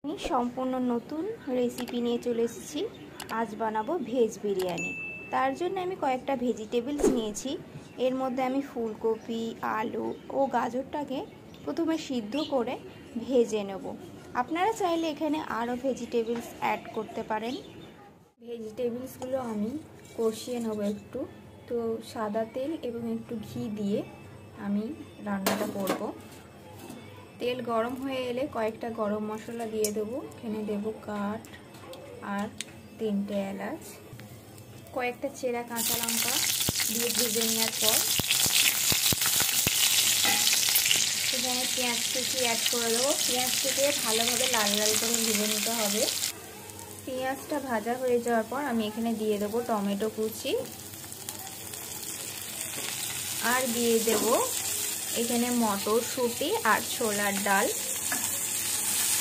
আমি সম্পূর্ণ নতুন রেসিপি নিয়ে চলে এসেছি। আজ বানাবো ভেজ বিরিয়ানি। তার জন্য আমি কয়েকটা ভেজিটেবলস নিয়েছি। এর মধ্যে আমি ফুলকপি, আলু ও গাজরটাকে প্রথমে সিদ্ধ করে ভেজে নেব। আপনারা চাইলে এখানে আরও ভেজিটেবলস অ্যাড করতে পারেন। ভেজিটেবলসগুলো আমি কষিয়ে নেব একটু। তো সাদা তেল এবং একটু ঘি দিয়ে আমি রান্নাটা করব। তেল গরম হয়ে এলে কয়েকটা গরম মশলা দিয়ে দেবো। এখানে দেবো কাঠ আর 3টে এলাচ, কয়েকটা চেরা কাঁচা লঙ্কা দিয়ে ভেজে নেওয়ার পর এখানে পেঁয়াজ কুচি অ্যাড করে দেবো। পেঁয়াজটাকে ভালোভাবে লাল লাল করে ভেজে নিতে হবে। পেঁয়াজটা ভাজা হয়ে যাওয়ার পর আমি এখানে দিয়ে দেবো টমেটো কুচি আর দিয়ে দেবো এখানে মটরশুঁটি আর ছোলার ডাল।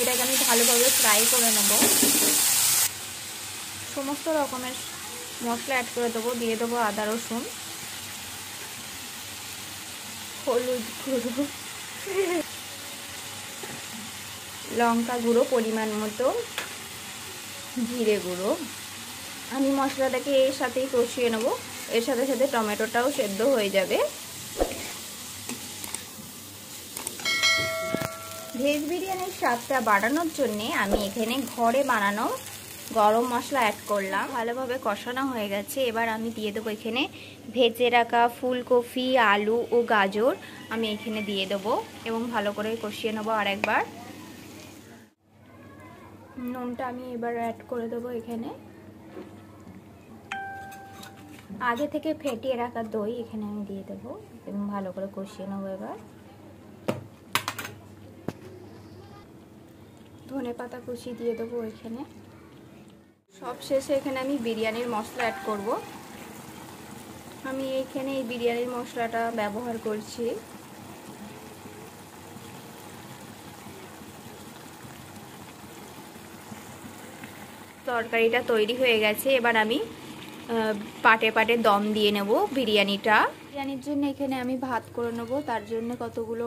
এটাকে আমি ভালোভাবে ফ্রাই করে নেব। সমস্ত রকমের মশলা অ্যাড করে দেবো। দিয়ে দেবো আদা রসুন, হলুদ গুঁড়ো, লঙ্কা গুঁড়ো পরিমাণ মতো, জিরে গুঁড়ো। আমি মশলাটাকে এর সাথেই কষিয়ে নেব। এর সাথে সাথে টমেটোটাও সেদ্ধ হয়ে যাবে। ভেজ বিরিয়ানির স্বাদটা বাড়ানোর জন্যে আমি এখানে ঘরে বানানো গরম মশলা অ্যাড করলাম। ভালোভাবে কষানো হয়ে গেছে। এবার আমি দিয়ে দেবো এখানে ভেজে রাখা ফুলকপি, আলু ও গাজর আমি এখানে দিয়ে দেবো এবং ভালো করে কষিয়ে নেবো আরেকবার। নুনটা আমি এবার অ্যাড করে দেবো এখানে। আগে থেকে ফেটিয়ে রাখা দই এখানে আমি দিয়ে দেবো এবং ভালো করে কষিয়ে নেবো। এবার ধনেপাতা কুচি দিয়ে দেবো এখানে। সব শেষে এখানে আমি বিরিয়ানির মশলা অ্যাড করব। আমি এইখানে এই বিরিয়ানির মশলাটা ব্যবহার করছি। তরকারিটা তৈরি হয়ে গেছে। এবার আমি পাটে পাটে দম দিয়ে নেব বিরিয়ানিটা। বিরিয়ানির জন্য এখানে আমি ভাত করে নেব। তার জন্য কতগুলো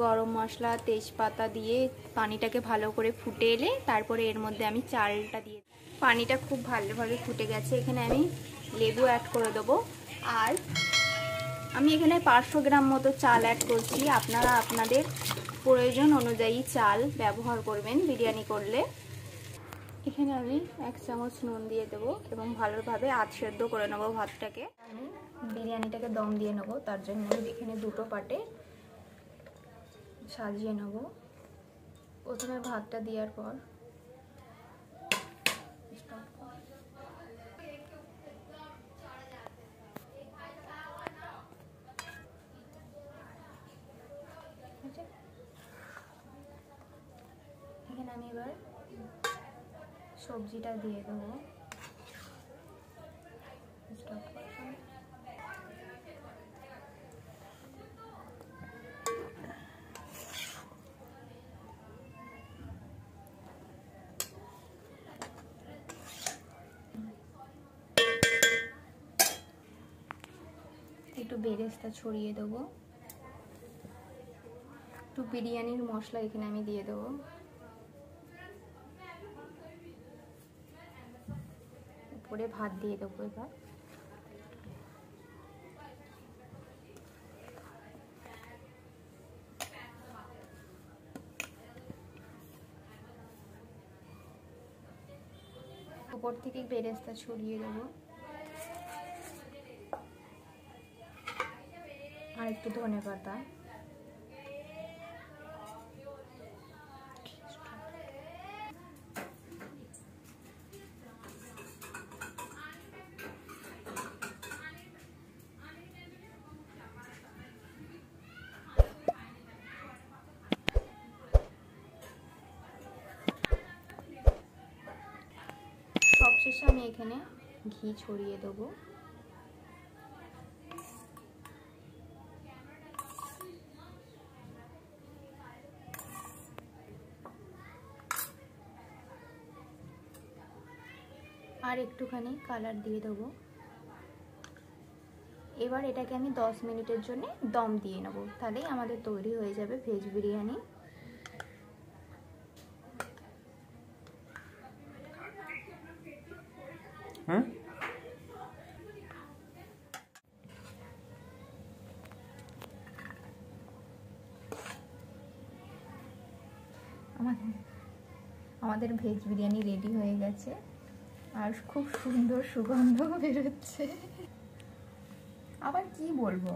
গরম মশলা, তেজপাতা দিয়ে পানিটাকে ভালো করে ফুটে এলে তারপরে এর মধ্যে আমি চালটা দিয়ে, পানিটা খুব ভালোভাবে ফুটে গেছে। এখানে আমি লেবু অ্যাড করে দেবো। আর আমি এখানে 500 গ্রাম মতো চাল অ্যাড করছি। আপনারা আপনাদের প্রয়োজন অনুযায়ী চাল ব্যবহার করবেন বিরিয়ানি করলে। এখানে আমি 1 চামচ নুন দিয়ে দেবো এবং ভালোভাবে আধ সেদ্ধ করে নেবো ভাতটাকে। আমি বিরিয়ানিটাকে দম দিয়ে নেবো। তার জন্য আমি এখানে 2টো পাটে সাজিয়ে নেব। প্রথমে ভাতটা দেওয়ার পর এখানে আমি এবার সবজিটা দিয়ে দেবো। একটু বেরেস্তা ছড়িয়ে দেবো। একটু বিরিয়ানির মশলা এখানে আমি দিয়ে দেবো। উপরে ভাত দিয়ে দেবো। এবার উপর থেকে বেরেস্তা ছড়িয়ে দেবো আর একটু ধনেপাতা। সবশেষে আমি এখানে ঘি ছড়িয়ে দেবো। আর একটুখানি কালার দিয়ে দেবো। এবার এটাকে আমি 10 মিনিটের জন্য দম দিয়ে নেব। তাহলেই আমাদের তৈরি হয়ে যাবে ভেজ বিরিয়ানি। আমাদের ভেজ বিরিয়ানি রেডি হয়ে গেছে আর খুব সুন্দর সুগন্ধ বেরোচ্ছে। আবার কি বলবো।